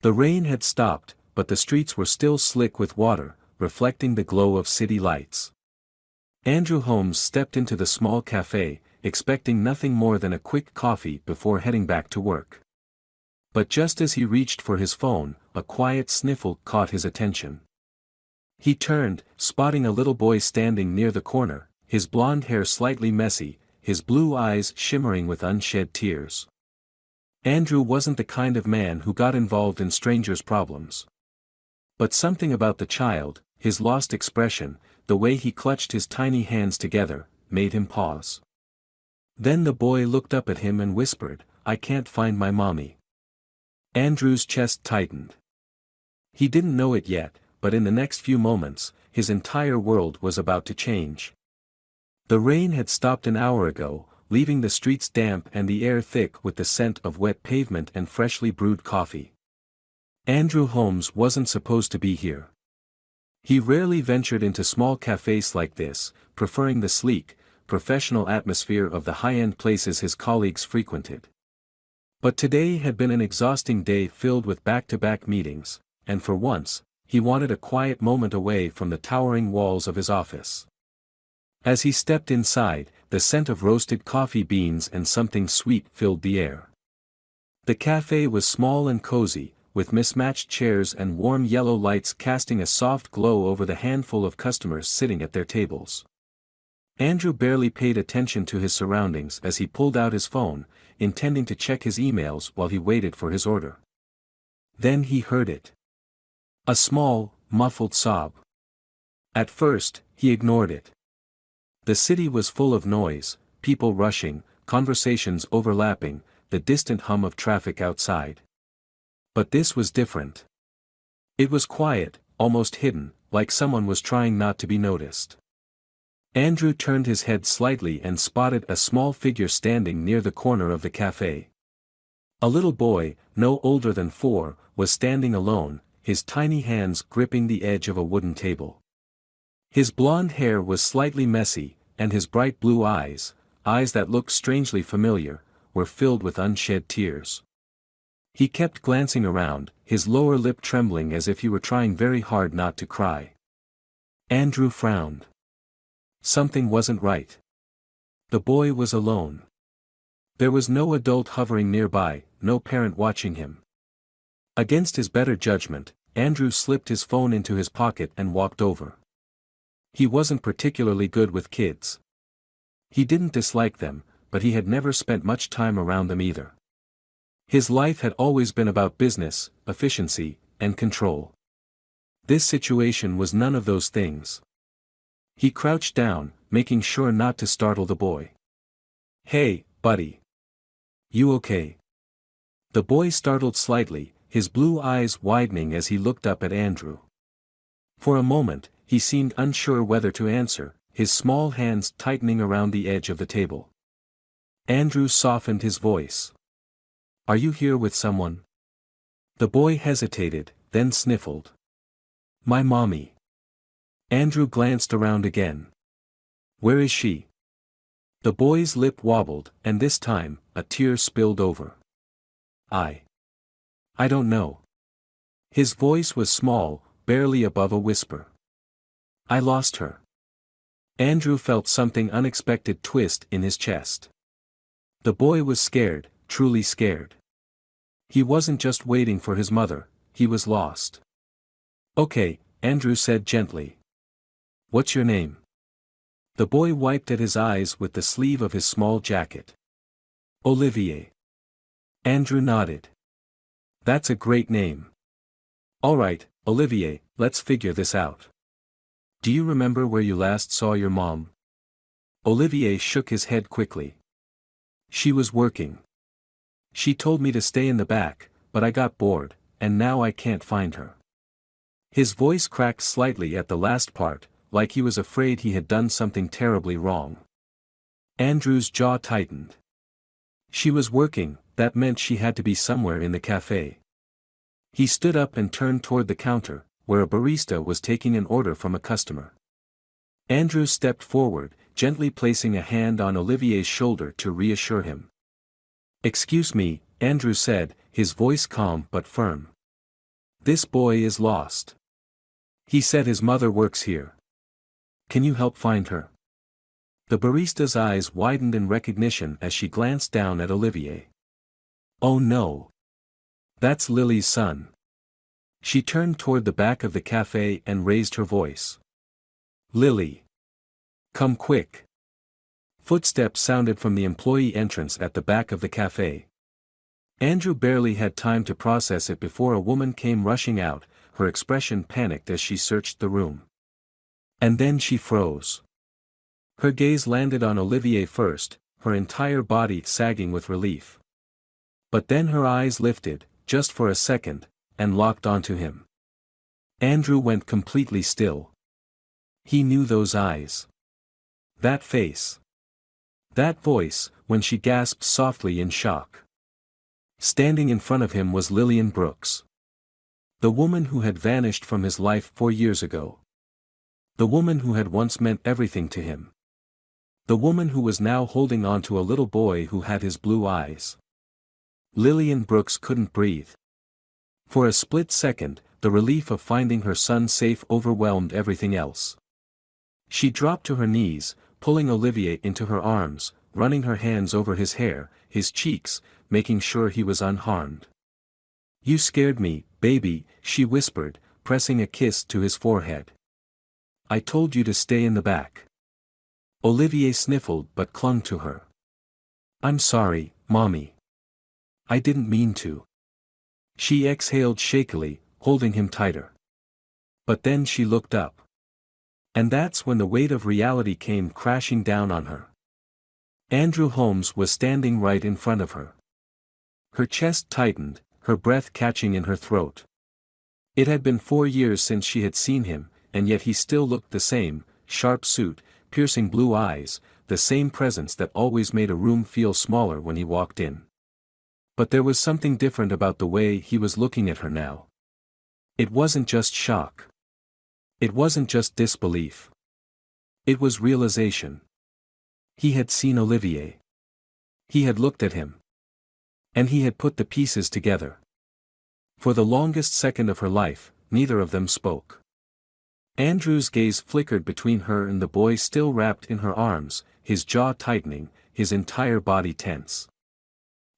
The rain had stopped, but the streets were still slick with water, reflecting the glow of city lights. Andrew Holmes stepped into the small cafe, expecting nothing more than a quick coffee before heading back to work. But just as he reached for his phone, a quiet sniffle caught his attention. He turned, spotting a little boy standing near the corner, his blonde hair slightly messy, his blue eyes shimmering with unshed tears. Andrew wasn't the kind of man who got involved in strangers' problems. But something about the child, his lost expression, the way he clutched his tiny hands together, made him pause. Then the boy looked up at him and whispered, "I can't find my mommy." Andrew's chest tightened. He didn't know it yet, but in the next few moments, his entire world was about to change. The rain had stopped an hour ago, leaving the streets damp and the air thick with the scent of wet pavement and freshly brewed coffee. Andrew Holmes wasn't supposed to be here. He rarely ventured into small cafes like this, preferring the sleek, professional atmosphere of the high-end places his colleagues frequented. But today had been an exhausting day filled with back-to-back meetings, and for once, he wanted a quiet moment away from the towering walls of his office. As he stepped inside, the scent of roasted coffee beans and something sweet filled the air. The cafe was small and cozy, with mismatched chairs and warm yellow lights casting a soft glow over the handful of customers sitting at their tables. Andrew barely paid attention to his surroundings as he pulled out his phone, intending to check his emails while he waited for his order. Then he heard it. A small, muffled sob. At first, he ignored it. The city was full of noise, people rushing, conversations overlapping, the distant hum of traffic outside. But this was different. It was quiet, almost hidden, like someone was trying not to be noticed. Andrew turned his head slightly and spotted a small figure standing near the corner of the cafe. A little boy, no older than 4, was standing alone, his tiny hands gripping the edge of a wooden table. His blonde hair was slightly messy, and his bright blue eyes, eyes that looked strangely familiar, were filled with unshed tears. He kept glancing around, his lower lip trembling as if he were trying very hard not to cry. Andrew frowned. Something wasn't right. The boy was alone. There was no adult hovering nearby, no parent watching him. Against his better judgment, Andrew slipped his phone into his pocket and walked over. He wasn't particularly good with kids. He didn't dislike them, but he had never spent much time around them either. His life had always been about business, efficiency, and control. This situation was none of those things. He crouched down, making sure not to startle the boy. "Hey, buddy. You okay?" The boy startled slightly, his blue eyes widening as he looked up at Andrew. For a moment, he seemed unsure whether to answer, his small hands tightening around the edge of the table. Andrew softened his voice. "Are you here with someone?" The boy hesitated, then sniffled. "My mommy." Andrew glanced around again. "Where is she?" The boy's lip wobbled, and this time, a tear spilled over. I don't know." His voice was small, barely above a whisper. "I lost her." Andrew felt something unexpected twist in his chest. The boy was scared, truly scared. He wasn't just waiting for his mother, he was lost. "Okay," Andrew said gently. "What's your name?" The boy wiped at his eyes with the sleeve of his small jacket. "Olivier." Andrew nodded. "That's a great name. All right, Olivier, let's figure this out. Do you remember where you last saw your mom?" Olivier shook his head quickly. "She was working. She told me to stay in the back, but I got bored, and now I can't find her." His voice cracked slightly at the last part, like he was afraid he had done something terribly wrong. Andrew's jaw tightened. She was working, that meant she had to be somewhere in the cafe. He stood up and turned toward the counter, where a barista was taking an order from a customer. Andrew stepped forward, gently placing a hand on Olivier's shoulder to reassure him. "Excuse me," Andrew said, his voice calm but firm. This boy is lost. He said his mother works here. Can you help find her? The barista's eyes widened in recognition as she glanced down at Olivier. Oh no. That's Lily's son. She turned toward the back of the cafe and raised her voice. Lily. Come quick. Footsteps sounded from the employee entrance at the back of the cafe. Andrew barely had time to process it before a woman came rushing out, her expression panicked as she searched the room. And then she froze. Her gaze landed on Olivier first, her entire body sagging with relief. But then her eyes lifted, just for a second, and locked onto him. Andrew went completely still. He knew those eyes. That face. That voice, when she gasped softly in shock. Standing in front of him was Lillian Brooks. The woman who had vanished from his life 4 years ago. The woman who had once meant everything to him. The woman who was now holding on to a little boy who had his blue eyes. Lillian Brooks couldn't breathe. For a split second, the relief of finding her son safe overwhelmed everything else. She dropped to her knees, pulling Olivier into her arms, running her hands over his hair, his cheeks, making sure he was unharmed. You scared me, baby, she whispered, pressing a kiss to his forehead. I told you to stay in the back. Olivier sniffled but clung to her. I'm sorry, Mommy. I didn't mean to. She exhaled shakily, holding him tighter. But then she looked up. And that's when the weight of reality came crashing down on her. Andrew Holmes was standing right in front of her. Her chest tightened, her breath catching in her throat. It had been 4 years since she had seen him, and yet he still looked the same, sharp suit, piercing blue eyes, the same presence that always made a room feel smaller when he walked in. But there was something different about the way he was looking at her now. It wasn't just shock. It wasn't just disbelief. It was realization. He had seen Olivier. He had looked at him. And he had put the pieces together. For the longest second of her life, neither of them spoke. Andrew's gaze flickered between her and the boy still wrapped in her arms, his jaw tightening, his entire body tense.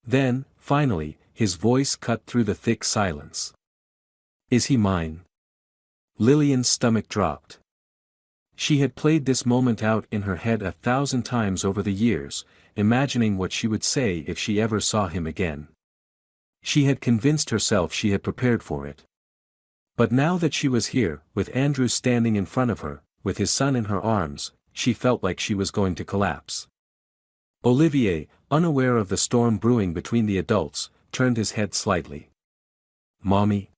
Then, finally, his voice cut through the thick silence. Is he mine? Lillian's stomach dropped. She had played this moment out in her head 1,000 times over the years, imagining what she would say if she ever saw him again. She had convinced herself she had prepared for it. But now that she was here, with Andrew standing in front of her, with his son in her arms, she felt like she was going to collapse. Olivier, unaware of the storm brewing between the adults, turned his head slightly. Mommy?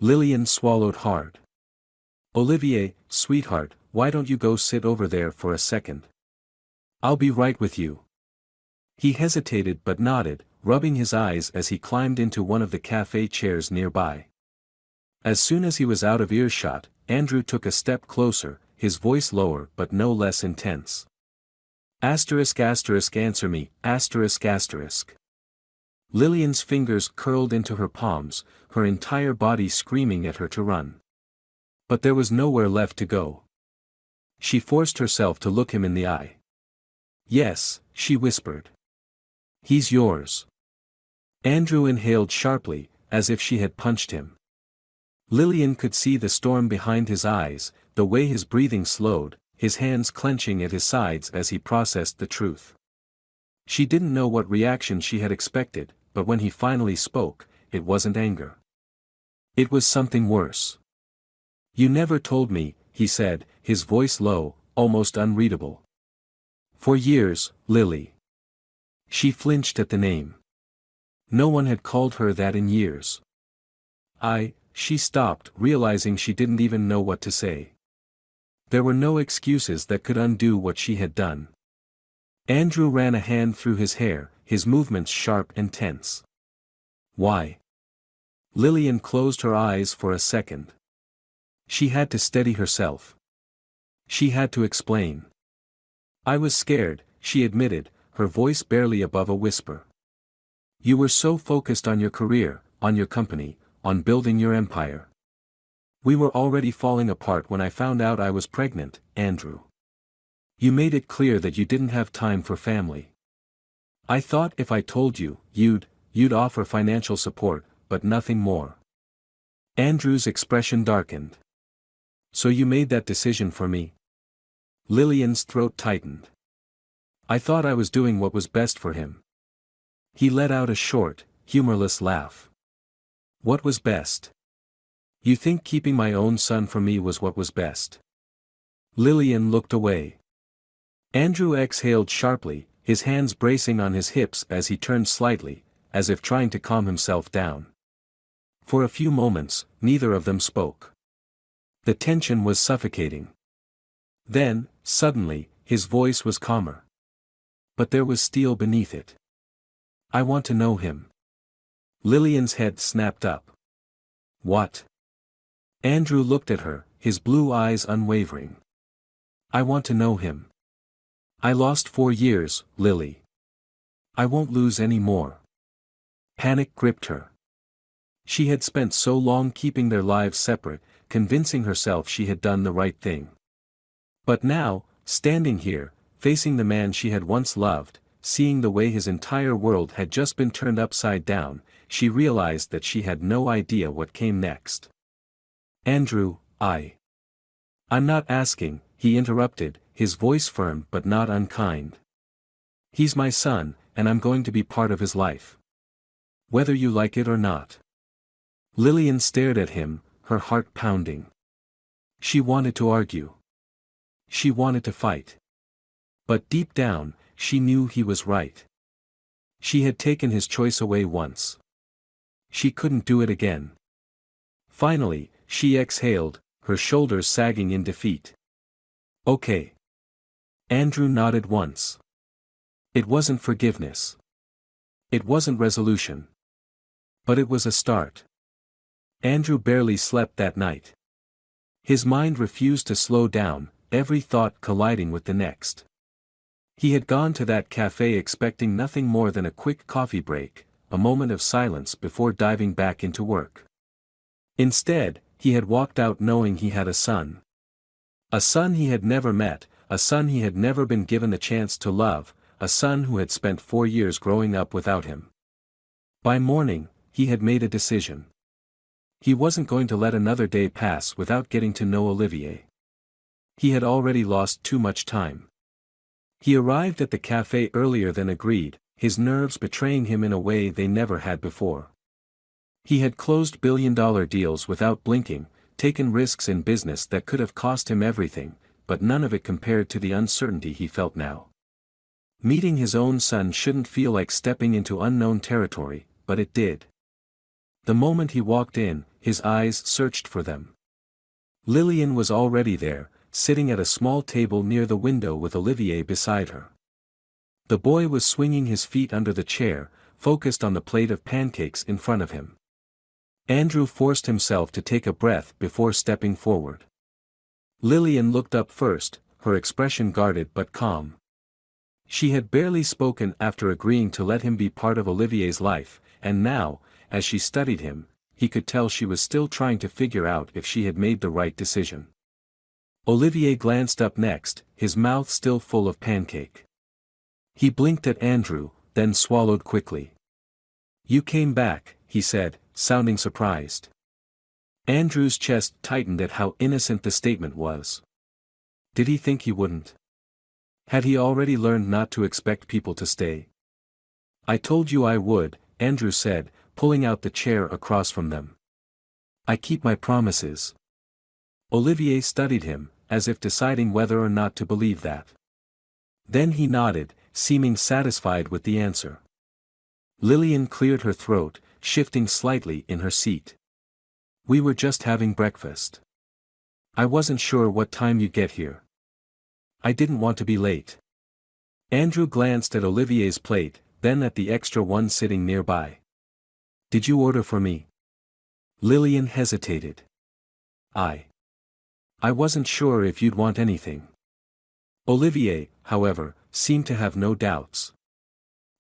Lillian swallowed hard. Olivier, sweetheart, why don't you go sit over there for a second? I'll be right with you. He hesitated but nodded, rubbing his eyes as he climbed into one of the cafe chairs nearby. As soon as he was out of earshot, Andrew took a step closer, his voice lower but no less intense. Answer me, ***. Lillian's fingers curled into her palms, her entire body screaming at her to run. But there was nowhere left to go. She forced herself to look him in the eye. Yes, she whispered. He's yours. Andrew inhaled sharply, as if she had punched him. Lillian could see the storm behind his eyes, the way his breathing slowed, his hands clenching at his sides as he processed the truth. She didn't know what reaction she had expected, but when he finally spoke, it wasn't anger. It was something worse. You never told me, he said, his voice low, almost unreadable. For years, Lily. She flinched at the name. No one had called her that in years. She stopped, realizing she didn't even know what to say. There were no excuses that could undo what she had done. Andrew ran a hand through his hair, his movements sharp and tense. Why? Lillian closed her eyes for a second. She had to steady herself. She had to explain. I was scared, she admitted, her voice barely above a whisper. You were so focused on your career, on your company, on building your empire. We were already falling apart when I found out I was pregnant, Andrew. You made it clear that you didn't have time for family. I thought if I told you, you'd offer financial support, but nothing more. Andrew's expression darkened. So you made that decision for me? Lillian's throat tightened. I thought I was doing what was best for him. He let out a short, humorless laugh. What was best? You think keeping my own son from me was what was best? Lillian looked away. Andrew exhaled sharply, his hands bracing on his hips as he turned slightly, as if trying to calm himself down. For a few moments, neither of them spoke. The tension was suffocating. Then, suddenly, his voice was calmer. But there was steel beneath it. I want to know him. Lillian's head snapped up. What? Andrew looked at her, his blue eyes unwavering. I want to know him. I lost 4 years, Lily. I won't lose any more. Panic gripped her. She had spent so long keeping their lives separate, convincing herself she had done the right thing. But now, standing here, facing the man she had once loved, seeing the way his entire world had just been turned upside down, she realized that she had no idea what came next. Andrew, I'm not asking, he interrupted, his voice firm but not unkind. He's my son, and I'm going to be part of his life. Whether you like it or not. Lillian stared at him, her heart pounding. She wanted to argue. She wanted to fight. But deep down, she knew he was right. She had taken his choice away once. She couldn't do it again. Finally, she exhaled, her shoulders sagging in defeat. Okay. Andrew nodded once. It wasn't forgiveness. It wasn't resolution. But it was a start. Andrew barely slept that night. His mind refused to slow down, every thought colliding with the next. He had gone to that cafe expecting nothing more than a quick coffee break, a moment of silence before diving back into work. Instead, he had walked out knowing he had a son. A son he had never met, a son he had never been given the chance to love, a son who had spent 4 years growing up without him. By morning, he had made a decision. He wasn't going to let another day pass without getting to know Olivier. He had already lost too much time. He arrived at the cafe earlier than agreed, his nerves betraying him in a way they never had before. He had closed billion-dollar deals without blinking, taken risks in business that could have cost him everything, but none of it compared to the uncertainty he felt now. Meeting his own son shouldn't feel like stepping into unknown territory, but it did. The moment he walked in, his eyes searched for them. Lillian was already there, sitting at a small table near the window with Olivier beside her. The boy was swinging his feet under the chair, focused on the plate of pancakes in front of him. Andrew forced himself to take a breath before stepping forward. Lillian looked up first, her expression guarded but calm. She had barely spoken after agreeing to let him be part of Olivier's life, and now, as she studied him, he could tell she was still trying to figure out if she had made the right decision. Olivier glanced up next, his mouth still full of pancake. He blinked at Andrew, then swallowed quickly. You came back, he said, sounding surprised. Andrew's chest tightened at how innocent the statement was. Did he think he wouldn't? Had he already learned not to expect people to stay? I told you I would, Andrew said, pulling out the chair across from them. I keep my promises. Olivier studied him, as if deciding whether or not to believe that. Then he nodded, seeming satisfied with the answer. Lillian cleared her throat, shifting slightly in her seat. We were just having breakfast. I wasn't sure what time you'd get here. I didn't want to be late. Andrew glanced at Olivier's plate, then at the extra one sitting nearby. Did you order for me? Lillian hesitated. I wasn't sure if you'd want anything. Olivier, however, seemed to have no doubts.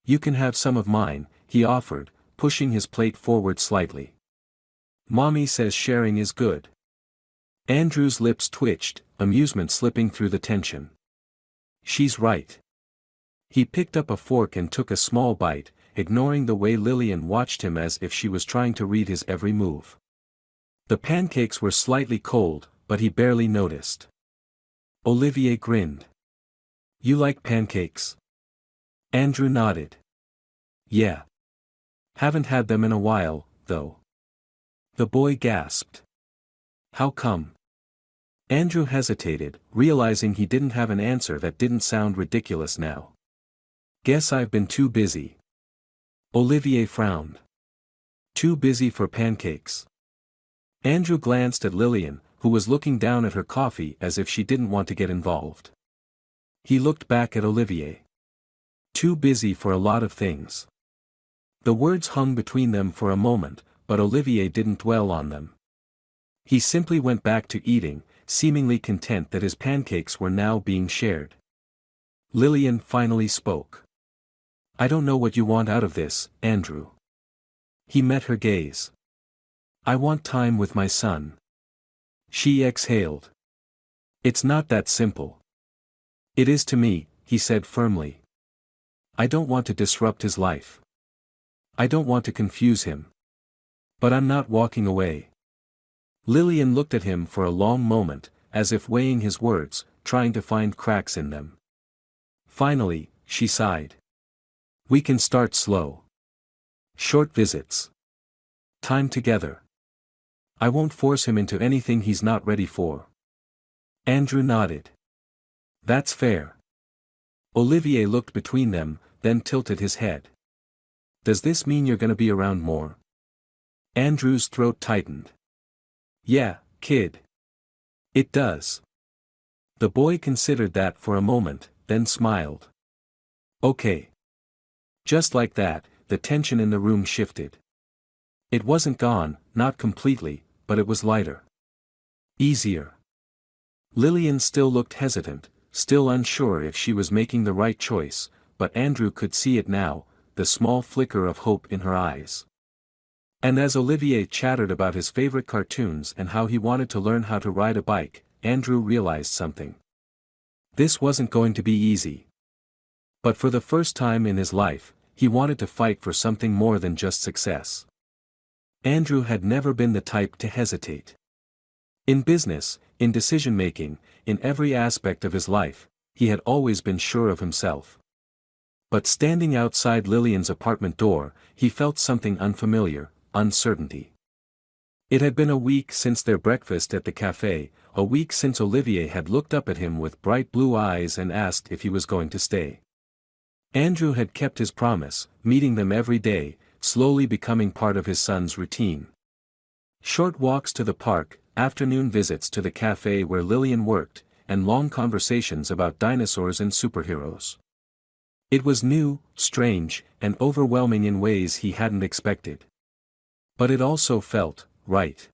You can have some of mine, he offered, pushing his plate forward slightly. Mommy says sharing is good. Andrew's lips twitched, amusement slipping through the tension. She's right. He picked up a fork and took a small bite, ignoring the way Lillian watched him as if she was trying to read his every move. The pancakes were slightly cold, but he barely noticed. Olivier grinned. You like pancakes? Andrew nodded. Yeah. Haven't had them in a while, though. The boy gasped. How come? Andrew hesitated, realizing he didn't have an answer that didn't sound ridiculous now. Guess I've been too busy. Olivier frowned. Too busy for pancakes. Andrew glanced at Lillian, who was looking down at her coffee as if she didn't want to get involved. He looked back at Olivier. Too busy for a lot of things. The words hung between them for a moment, but Olivier didn't dwell on them. He simply went back to eating, seemingly content that his pancakes were now being shared. Lillian finally spoke. I don't know what you want out of this, Andrew. He met her gaze. I want time with my son. She exhaled. It's not that simple. It is to me, he said firmly. I don't want to disrupt his life. I don't want to confuse him. But I'm not walking away. Lillian looked at him for a long moment, as if weighing his words, trying to find cracks in them. Finally, she sighed. We can start slow. Short visits. Time together. I won't force him into anything he's not ready for. Andrew nodded. That's fair. Olivier looked between them, then tilted his head. Does this mean you're gonna be around more? Andrew's throat tightened. Yeah, kid. It does. The boy considered that for a moment, then smiled. Okay. Just like that, the tension in the room shifted. It wasn't gone, not completely, but it was lighter. Easier. Lillian still looked hesitant, still unsure if she was making the right choice, but Andrew could see it now, the small flicker of hope in her eyes. And as Olivier chattered about his favorite cartoons and how he wanted to learn how to ride a bike, Andrew realized something. This wasn't going to be easy. But for the first time in his life, he wanted to fight for something more than just success. Andrew had never been the type to hesitate. In business, in decision-making, in every aspect of his life, he had always been sure of himself. But standing outside Lillian's apartment door, he felt something unfamiliar, uncertainty. It had been a week since their breakfast at the cafe, a week since Olivier had looked up at him with bright blue eyes and asked if he was going to stay. Andrew had kept his promise, meeting them every day, slowly becoming part of his son's routine. Short walks to the park, afternoon visits to the cafe where Lillian worked, and long conversations about dinosaurs and superheroes. It was new, strange, and overwhelming in ways he hadn't expected. But it also felt right.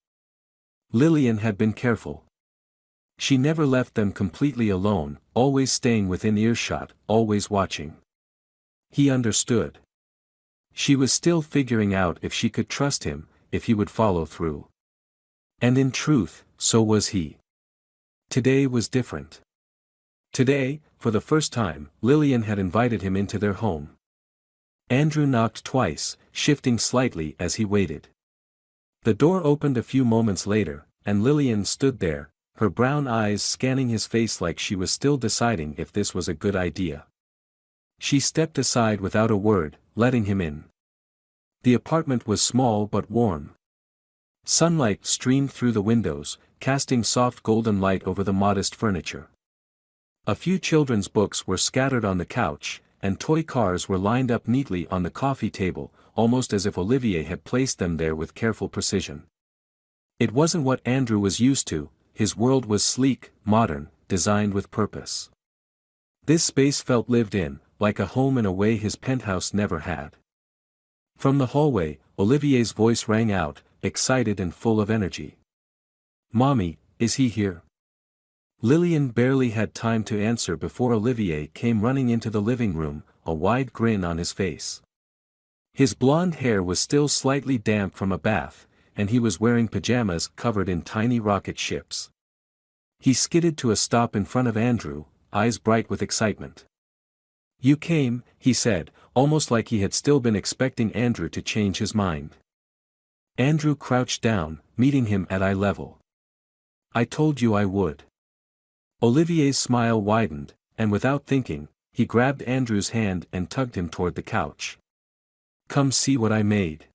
Lillian had been careful. She never left them completely alone, always staying within earshot, always watching. He understood. She was still figuring out if she could trust him, if he would follow through. And in truth, so was he. Today was different. Today, for the first time, Lillian had invited him into their home. Andrew knocked twice, shifting slightly as he waited. The door opened a few moments later, and Lillian stood there, her brown eyes scanning his face like she was still deciding if this was a good idea. She stepped aside without a word, letting him in. The apartment was small but warm. Sunlight streamed through the windows, casting soft golden light over the modest furniture. A few children's books were scattered on the couch, and toy cars were lined up neatly on the coffee table, almost as if Olivier had placed them there with careful precision. It wasn't what Andrew was used to, his world was sleek, modern, designed with purpose. This space felt lived in, like a home in a way his penthouse never had. From the hallway, Olivier's voice rang out, excited and full of energy. "Mommy, is he here?" Lillian barely had time to answer before Olivier came running into the living room, a wide grin on his face. His blonde hair was still slightly damp from a bath, and he was wearing pajamas covered in tiny rocket ships. He skidded to a stop in front of Andrew, eyes bright with excitement. "You came," he said, almost like he had still been expecting Andrew to change his mind. Andrew crouched down, meeting him at eye level. "I told you I would." Olivier's smile widened, and without thinking, he grabbed Andrew's hand and tugged him toward the couch. "Come see what I made."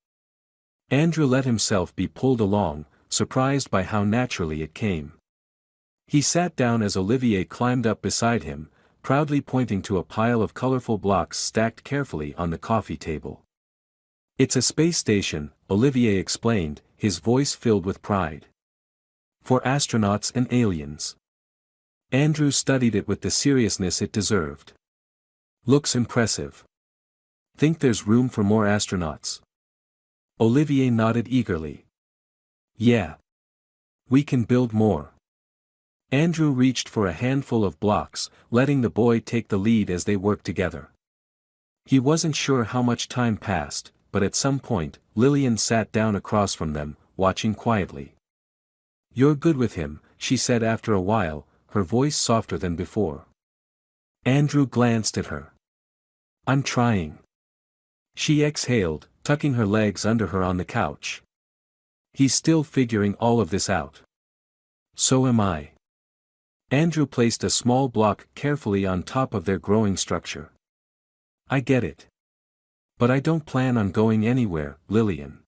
Andrew let himself be pulled along, surprised by how naturally it came. He sat down as Olivier climbed up beside him, proudly pointing to a pile of colorful blocks stacked carefully on the coffee table. "It's a space station," Olivier explained, his voice filled with pride. "For astronauts and aliens." Andrew studied it with the seriousness it deserved. "Looks impressive. Think there's room for more astronauts?" Olivier nodded eagerly. "Yeah. We can build more." Andrew reached for a handful of blocks, letting the boy take the lead as they worked together. He wasn't sure how much time passed, but at some point, Lillian sat down across from them, watching quietly. "You're good with him," she said after a while, her voice softer than before. Andrew glanced at her. "I'm trying." She exhaled, tucking her legs under her on the couch. "He's still figuring all of this out." "So am I." Andrew placed a small block carefully on top of their growing structure. "I get it. But I don't plan on going anywhere, Lillian."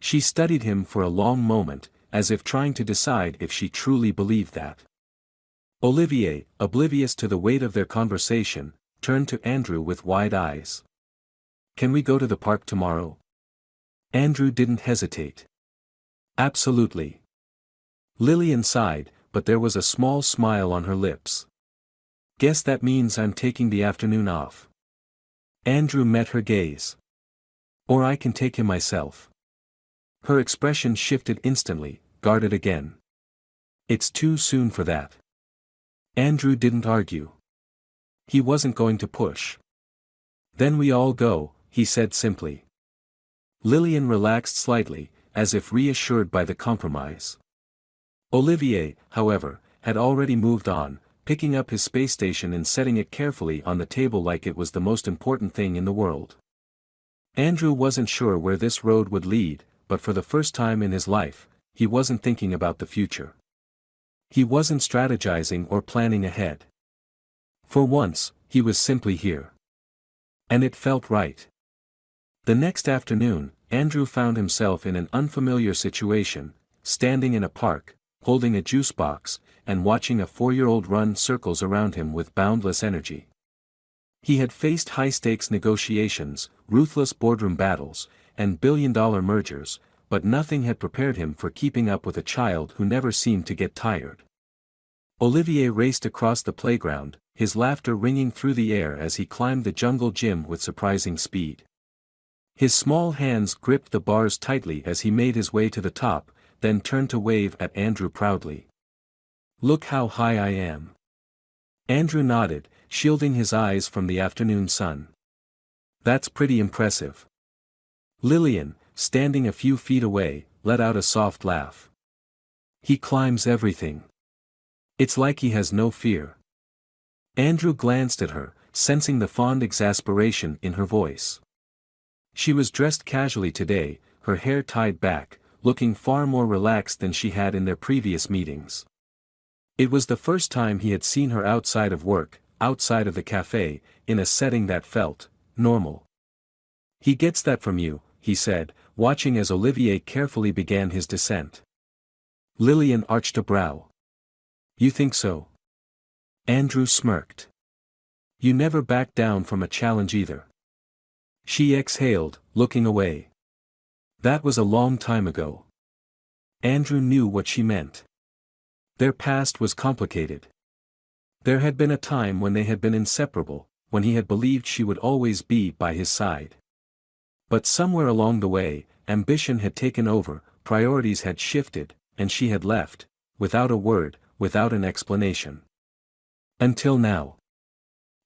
She studied him for a long moment, as if trying to decide if she truly believed that. Olivier, oblivious to the weight of their conversation, turned to Andrew with wide eyes. "Can we go to the park tomorrow?" Andrew didn't hesitate. "Absolutely." Lillian sighed, but there was a small smile on her lips. "Guess that means I'm taking the afternoon off." Andrew met her gaze. "Or I can take him myself." Her expression shifted instantly, guarded again. "It's too soon for that." Andrew didn't argue. He wasn't going to push. "Then we all go," he said simply. Lillian relaxed slightly, as if reassured by the compromise. Olivier, however, had already moved on, picking up his space station and setting it carefully on the table like it was the most important thing in the world. Andrew wasn't sure where this road would lead, but for the first time in his life, he wasn't thinking about the future. He wasn't strategizing or planning ahead. For once, he was simply here. And it felt right. The next afternoon, Andrew found himself in an unfamiliar situation, standing in a park, holding a juice box, and watching a 4-year-old run circles around him with boundless energy. He had faced high-stakes negotiations, ruthless boardroom battles, and billion-dollar mergers, but nothing had prepared him for keeping up with a child who never seemed to get tired. Olivier raced across the playground, his laughter ringing through the air as he climbed the jungle gym with surprising speed. His small hands gripped the bars tightly as he made his way to the top, then turned to wave at Andrew proudly. "Look how high I am." Andrew nodded, shielding his eyes from the afternoon sun. "That's pretty impressive." Lillian, standing a few feet away, let out a soft laugh. "He climbs everything. It's like he has no fear." Andrew glanced at her, sensing the fond exasperation in her voice. She was dressed casually today, her hair tied back, looking far more relaxed than she had in their previous meetings. It was the first time he had seen her outside of work, outside of the cafe, in a setting that felt normal. "He gets that from you," he said, watching as Olivier carefully began his descent. Lillian arched a brow. "You think so?" Andrew smirked. "You never back down from a challenge either." She exhaled, looking away. That was a long time ago. Andrew knew what she meant. Their past was complicated. There had been a time when they had been inseparable, when he had believed she would always be by his side. But somewhere along the way, ambition had taken over, priorities had shifted, and she had left, without a word, without an explanation. Until now.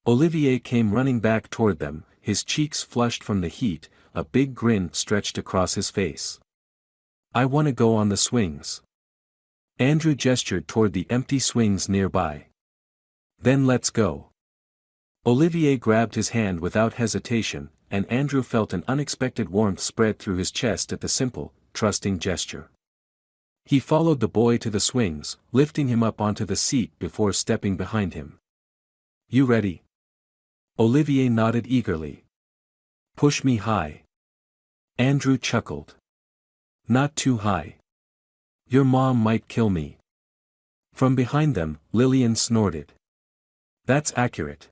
Olivier came running back toward them, his cheeks flushed from the heat, a big grin stretched across his face. I want to go on the swings. Andrew gestured toward the empty swings nearby. Then let's go. Olivier grabbed his hand without hesitation, and Andrew felt an unexpected warmth spread through his chest at the simple, trusting gesture. He followed the boy to the swings, lifting him up onto the seat before stepping behind him. You ready? Olivier nodded eagerly. Push me high. Andrew chuckled. Not too high. Your mom might kill me. From behind them, Lillian snorted. That's accurate.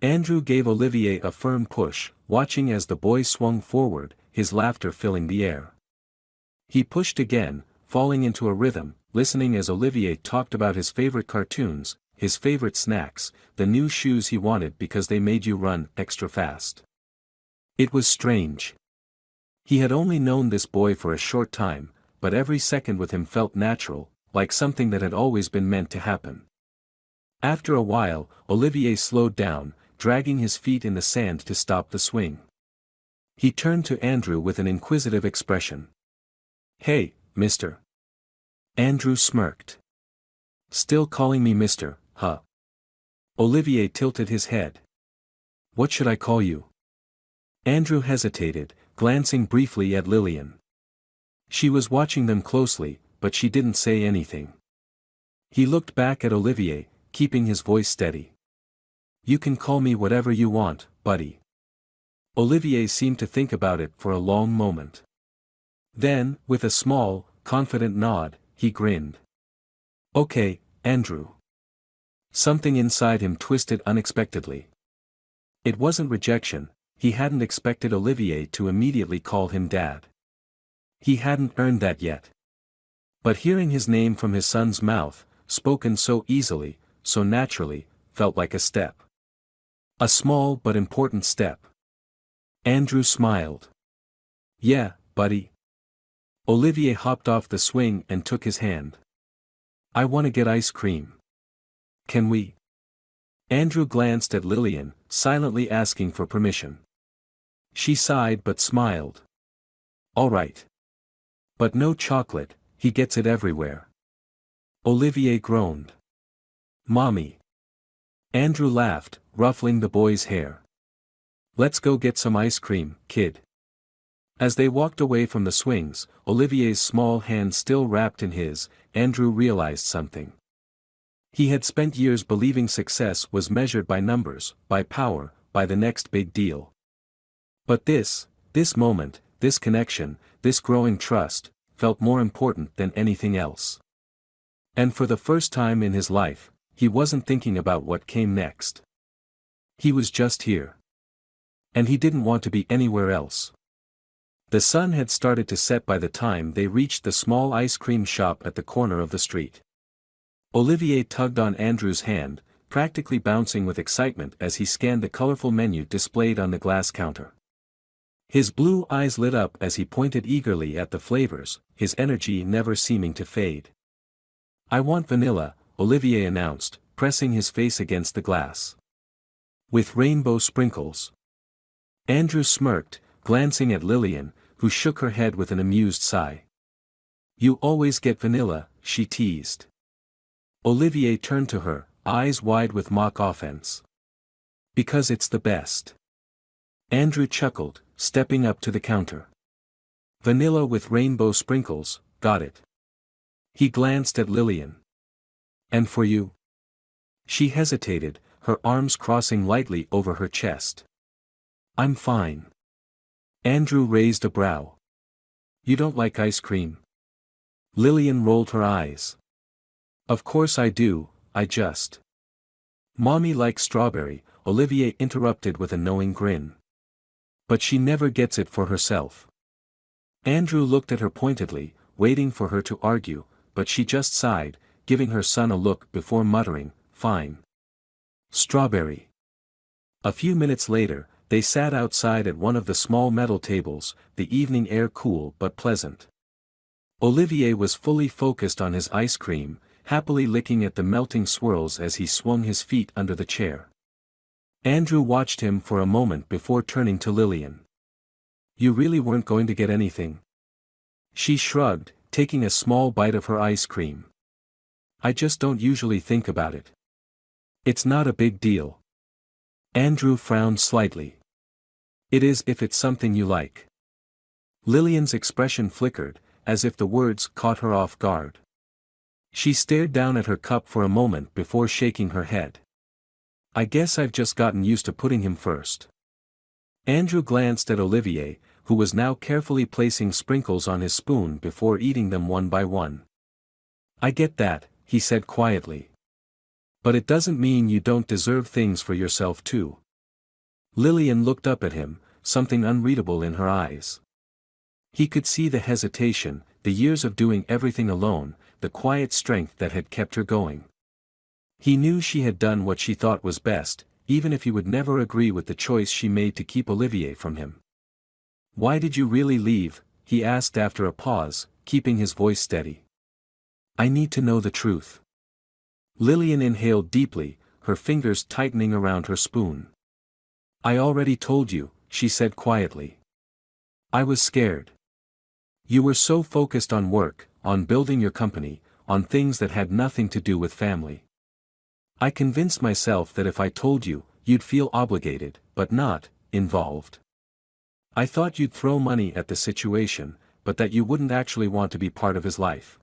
Andrew gave Olivier a firm push, watching as the boy swung forward, his laughter filling the air. He pushed again, falling into a rhythm, listening as Olivier talked about his favorite cartoons, his favorite snacks, the new shoes he wanted because they made you run extra fast. It was strange. He had only known this boy for a short time, but every second with him felt natural, like something that had always been meant to happen. After a while, Olivier slowed down, dragging his feet in the sand to stop the swing. He turned to Andrew with an inquisitive expression. Hey, mister. Andrew smirked. Still calling me mister, huh? Olivier tilted his head. What should I call you? Andrew hesitated, glancing briefly at Lillian. She was watching them closely, but she didn't say anything. He looked back at Olivier, keeping his voice steady. You can call me whatever you want, buddy. Olivier seemed to think about it for a long moment. Then, with a small, confident nod, he grinned. Okay, Andrew. Something inside him twisted unexpectedly. It wasn't rejection, he hadn't expected Olivier to immediately call him Dad. He hadn't earned that yet. But hearing his name from his son's mouth, spoken so easily, so naturally, felt like a step. A small but important step. Andrew smiled. Yeah, buddy. Olivier hopped off the swing and took his hand. I want to get ice cream. Can we? Andrew glanced at Lillian, silently asking for permission. She sighed but smiled. All right. But no chocolate, he gets it everywhere. Olivier groaned. Mommy. Andrew laughed, ruffling the boy's hair. Let's go get some ice cream, kid. As they walked away from the swings, Olivier's small hand still wrapped in his, Andrew realized something. He had spent years believing success was measured by numbers, by power, by the next big deal. But this moment, this connection, this growing trust, felt more important than anything else. And for the first time in his life, he wasn't thinking about what came next. He was just here. And he didn't want to be anywhere else. The sun had started to set by the time they reached the small ice cream shop at the corner of the street. Olivier tugged on Andrew's hand, practically bouncing with excitement as he scanned the colorful menu displayed on the glass counter. His blue eyes lit up as he pointed eagerly at the flavors, his energy never seeming to fade. I want vanilla, Olivier announced, pressing his face against the glass. With rainbow sprinkles. Andrew smirked, glancing at Lillian, who shook her head with an amused sigh. You always get vanilla, she teased. Olivier turned to her, eyes wide with mock offense. Because it's the best. Andrew chuckled, stepping up to the counter. Vanilla with rainbow sprinkles, got it. He glanced at Lillian. And for you? She hesitated, her arms crossing lightly over her chest. I'm fine. Andrew raised a brow. You don't like ice cream? Lillian rolled her eyes. Of course I do, I just. Mommy likes strawberry, Olivier interrupted with a knowing grin. But she never gets it for herself. Andrew looked at her pointedly, waiting for her to argue, but she just sighed, giving her son a look before muttering, fine. Strawberry. A few minutes later, they sat outside at one of the small metal tables, the evening air cool but pleasant. Olivier was fully focused on his ice cream, happily licking at the melting swirls as he swung his feet under the chair. Andrew watched him for a moment before turning to Lillian. You really weren't going to get anything? She shrugged, taking a small bite of her ice cream. I just don't usually think about it. It's not a big deal. Andrew frowned slightly. It is if it's something you like. Lillian's expression flickered, as if the words caught her off guard. She stared down at her cup for a moment before shaking her head. I guess I've just gotten used to putting him first. Andrew glanced at Olivier, who was now carefully placing sprinkles on his spoon before eating them one by one. I get that, he said quietly. But it doesn't mean you don't deserve things for yourself too. Lillian looked up at him, something unreadable in her eyes. He could see the hesitation, the years of doing everything alone, the quiet strength that had kept her going. He knew she had done what she thought was best, even if he would never agree with the choice she made to keep Olivier from him. Why did you really leave? He asked after a pause, keeping his voice steady. I need to know the truth. Lillian inhaled deeply, her fingers tightening around her spoon. I already told you, she said quietly. I was scared. You were so focused on work, on building your company, on things that had nothing to do with family. I convinced myself that if I told you, you'd feel obligated, but not involved. I thought you'd throw money at the situation, but that you wouldn't actually want to be part of his life.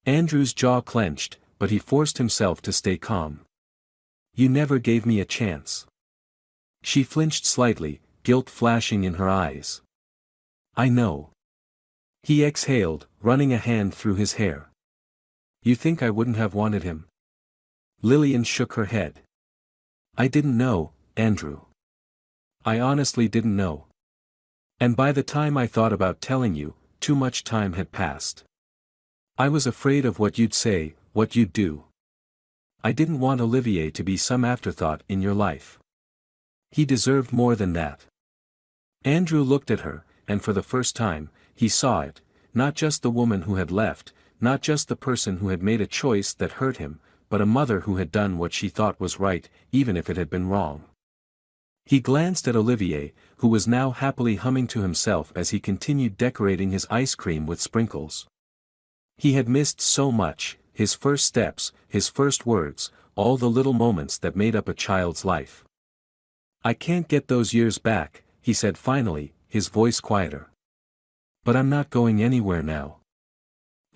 Andrew's jaw clenched, but he forced himself to stay calm. You never gave me a chance. She flinched slightly, guilt flashing in her eyes. I know. He exhaled, running a hand through his hair. You think I wouldn't have wanted him? Lillian shook her head. I didn't know, Andrew. I honestly didn't know. And by the time I thought about telling you, too much time had passed. I was afraid of what you'd say, what you'd do. I didn't want Olivier to be some afterthought in your life. He deserved more than that. Andrew looked at her, and for the first time, he saw it, not just the woman who had left, not just the person who had made a choice that hurt him, but a mother who had done what she thought was right, even if it had been wrong. He glanced at Olivier, who was now happily humming to himself as he continued decorating his ice cream with sprinkles. He had missed so much, his first steps, his first words, all the little moments that made up a child's life. I can't get those years back, he said finally, his voice quieter. But I'm not going anywhere now.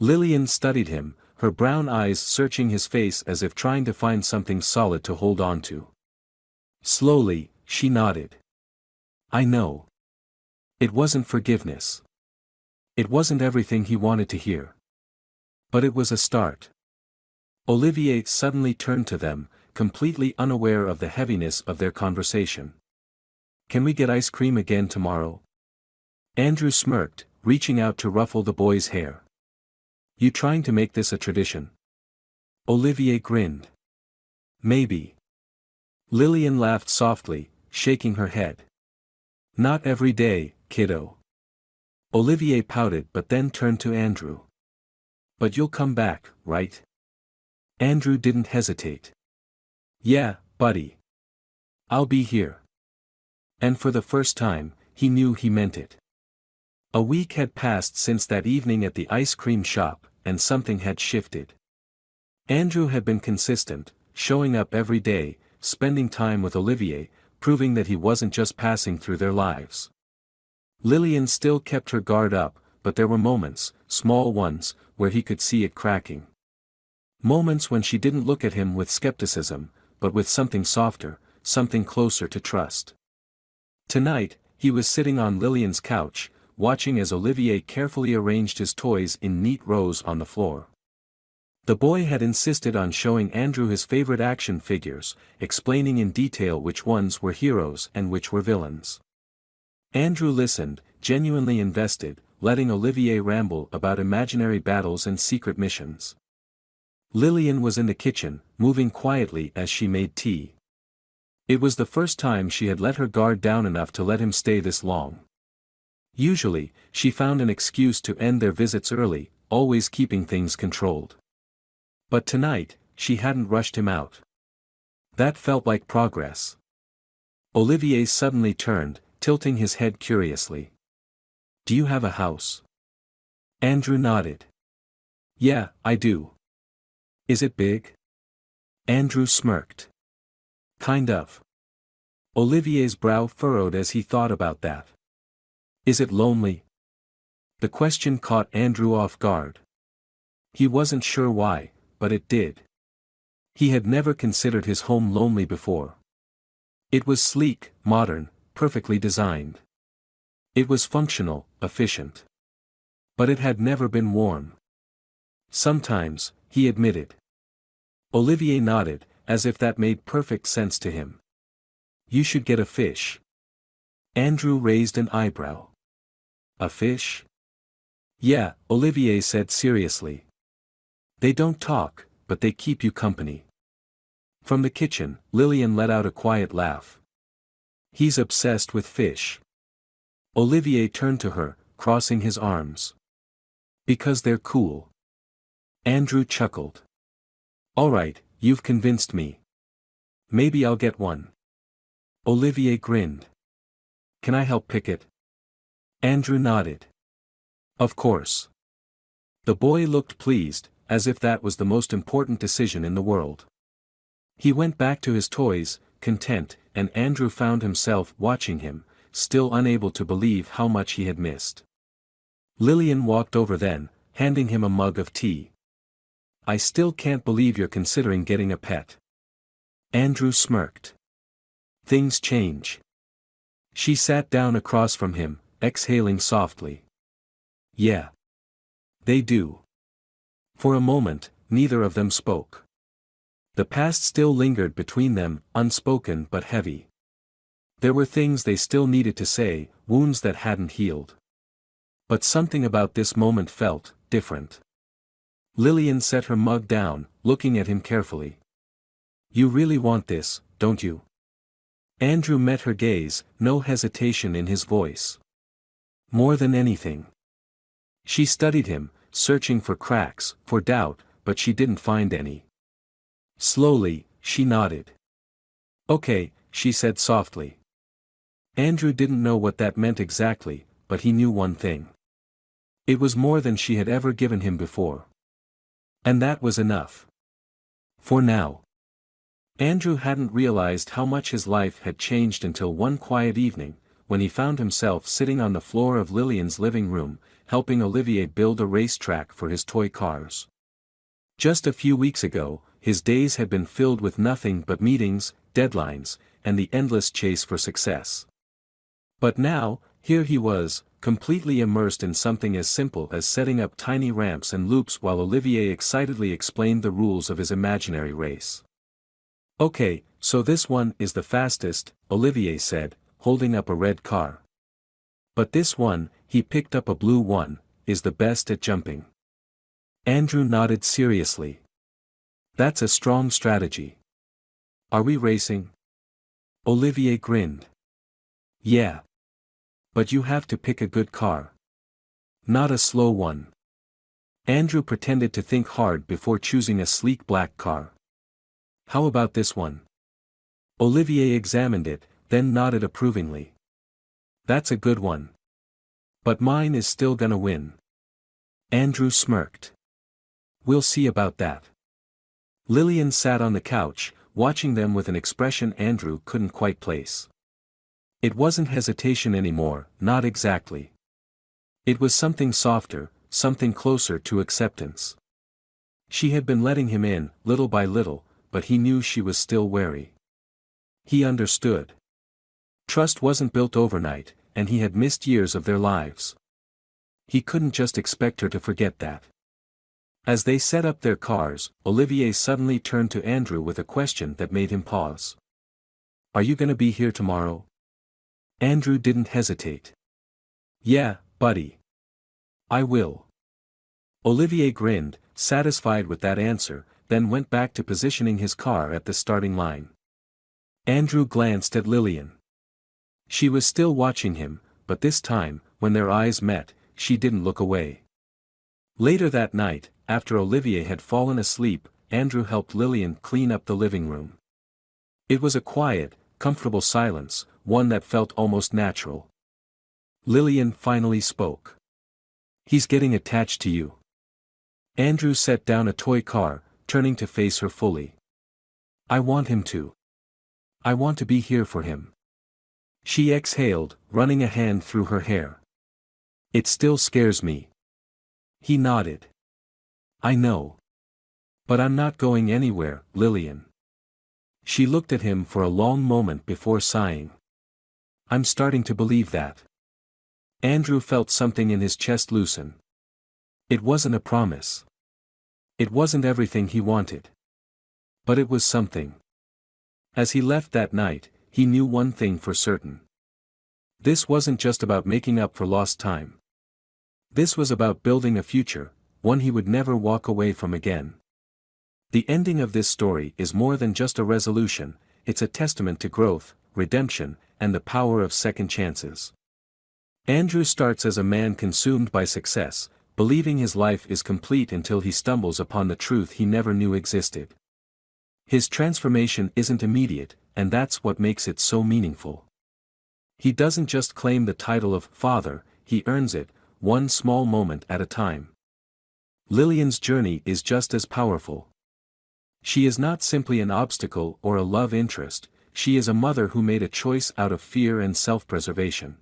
Lillian studied him, her brown eyes searching his face as if trying to find something solid to hold on to. Slowly, she nodded. I know. It wasn't forgiveness. It wasn't everything he wanted to hear. But it was a start. Olivier suddenly turned to them, completely unaware of the heaviness of their conversation. Can we get ice cream again tomorrow? Andrew smirked, reaching out to ruffle the boy's hair. You trying to make this a tradition? Olivier grinned. Maybe. Lillian laughed softly, shaking her head. Not every day, kiddo. Olivier pouted but then turned to Andrew. But you'll come back, right? Andrew didn't hesitate. Yeah, buddy. I'll be here. And for the first time, he knew he meant it. A week had passed since that evening at the ice cream shop, and something had shifted. Andrew had been consistent, showing up every day, spending time with Olivier, proving that he wasn't just passing through their lives. Lillian still kept her guard up, but there were moments, small ones, where he could see it cracking. Moments when she didn't look at him with skepticism, but with something softer, something closer to trust. Tonight, he was sitting on Lillian's couch, watching as Olivier carefully arranged his toys in neat rows on the floor. The boy had insisted on showing Andrew his favorite action figures, explaining in detail which ones were heroes and which were villains. Andrew listened, genuinely invested, letting Olivier ramble about imaginary battles and secret missions. Lillian was in the kitchen, moving quietly as she made tea. It was the first time she had let her guard down enough to let him stay this long. Usually, she found an excuse to end their visits early, always keeping things controlled. But tonight, she hadn't rushed him out. That felt like progress. Olivier suddenly turned, tilting his head curiously. Do you have a house? Andrew nodded. Yeah, I do. Is it big? Andrew smirked. Kind of. Olivier's brow furrowed as he thought about that. Is it lonely? The question caught Andrew off guard. He wasn't sure why, but it did. He had never considered his home lonely before. It was sleek, modern, perfectly designed. It was functional, efficient. But it had never been warm. Sometimes, he admitted. Olivier nodded, as if that made perfect sense to him. You should get a fish. Andrew raised an eyebrow. A fish? Yeah, Olivier said seriously. They don't talk, but they keep you company. From the kitchen, Lillian let out a quiet laugh. He's obsessed with fish. Olivier turned to her, crossing his arms. Because they're cool. Andrew chuckled. All right, you've convinced me. Maybe I'll get one. Olivier grinned. Can I help pick it? Andrew nodded. Of course. The boy looked pleased, as if that was the most important decision in the world. He went back to his toys, content, and Andrew found himself watching him, still unable to believe how much he had missed. Lillian walked over then, handing him a mug of tea. I still can't believe you're considering getting a pet. Andrew smirked. Things change. She sat down across from him, exhaling softly. Yeah. They do. For a moment, neither of them spoke. The past still lingered between them, unspoken but heavy. There were things they still needed to say, wounds that hadn't healed. But something about this moment felt different. Lillian set her mug down, looking at him carefully. You really want this, don't you? Andrew met her gaze, no hesitation in his voice. More than anything. She studied him, searching for cracks, for doubt, but she didn't find any. Slowly, she nodded. Okay, she said softly. Andrew didn't know what that meant exactly, but he knew one thing. It was more than she had ever given him before. And that was enough. For now. Andrew hadn't realized how much his life had changed until one quiet evening, when he found himself sitting on the floor of Lillian's living room, helping Olivier build a racetrack for his toy cars. Just a few weeks ago, his days had been filled with nothing but meetings, deadlines, and the endless chase for success. But now, here he was, completely immersed in something as simple as setting up tiny ramps and loops while Olivier excitedly explained the rules of his imaginary race. Okay, so this one is the fastest, Olivier said, holding up a red car. But this one, he picked up a blue one, is the best at jumping. Andrew nodded seriously. That's a strong strategy. Are we racing? Olivier grinned. Yeah. But you have to pick a good car. Not a slow one. Andrew pretended to think hard before choosing a sleek black car. How about this one? Olivier examined it, then nodded approvingly. That's a good one. But mine is still gonna win. Andrew smirked. We'll see about that. Lillian sat on the couch, watching them with an expression Andrew couldn't quite place. It wasn't hesitation anymore, not exactly. It was something softer, something closer to acceptance. She had been letting him in, little by little, but he knew she was still wary. He understood. Trust wasn't built overnight, and he had missed years of their lives. He couldn't just expect her to forget that. As they set up their cars, Olivier suddenly turned to Andrew with a question that made him pause. Are you gonna be here tomorrow? Andrew didn't hesitate. Yeah, buddy. I will. Olivier grinned, satisfied with that answer, then went back to positioning his car at the starting line. Andrew glanced at Lillian. She was still watching him, but this time, when their eyes met, she didn't look away. Later that night, after Olivier had fallen asleep, Andrew helped Lillian clean up the living room. It was a quiet, comfortable silence, one that felt almost natural. Lillian finally spoke. He's getting attached to you. Andrew set down a toy car, turning to face her fully. I want him to. I want to be here for him. She exhaled, running a hand through her hair. It still scares me. He nodded. I know. But I'm not going anywhere, Lillian. She looked at him for a long moment before sighing. I'm starting to believe that. Andrew felt something in his chest loosen. It wasn't a promise. It wasn't everything he wanted. But it was something. As he left that night, he knew one thing for certain. This wasn't just about making up for lost time. This was about building a future, one he would never walk away from again. The ending of this story is more than just a resolution, it's a testament to growth, redemption, and the power of second chances. Andrew starts as a man consumed by success, believing his life is complete until he stumbles upon the truth he never knew existed. His transformation isn't immediate, and that's what makes it so meaningful. He doesn't just claim the title of father, he earns it, one small moment at a time. Lillian's journey is just as powerful. She is not simply an obstacle or a love interest, she is a mother who made a choice out of fear and self-preservation.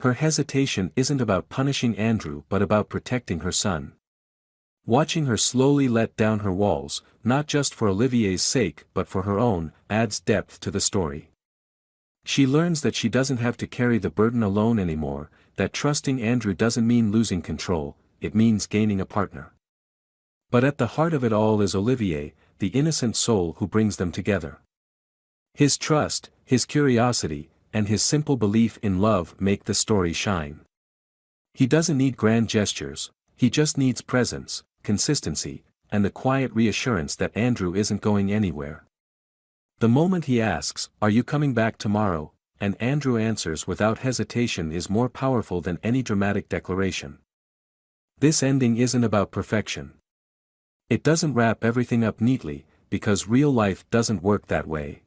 Her hesitation isn't about punishing Andrew but about protecting her son. Watching her slowly let down her walls, not just for Olivier's sake but for her own, adds depth to the story. She learns that she doesn't have to carry the burden alone anymore, that trusting Andrew doesn't mean losing control, it means gaining a partner. But at the heart of it all is Olivier, the innocent soul who brings them together. His trust, his curiosity, and his simple belief in love make the story shine. He doesn't need grand gestures, he just needs presence, consistency, and the quiet reassurance that Andrew isn't going anywhere. The moment he asks, "Are you coming back tomorrow?" and Andrew answers without hesitation is more powerful than any dramatic declaration. This ending isn't about perfection. It doesn't wrap everything up neatly, because real life doesn't work that way.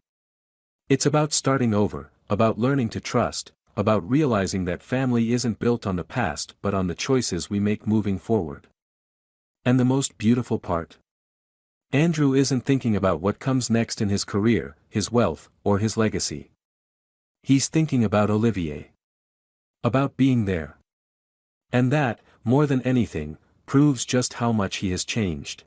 It's about starting over, about learning to trust, about realizing that family isn't built on the past but on the choices we make moving forward. And the most beautiful part? Andrew isn't thinking about what comes next in his career, his wealth, or his legacy. He's thinking about Olivier. About being there. And that, more than anything, proves just how much he has changed.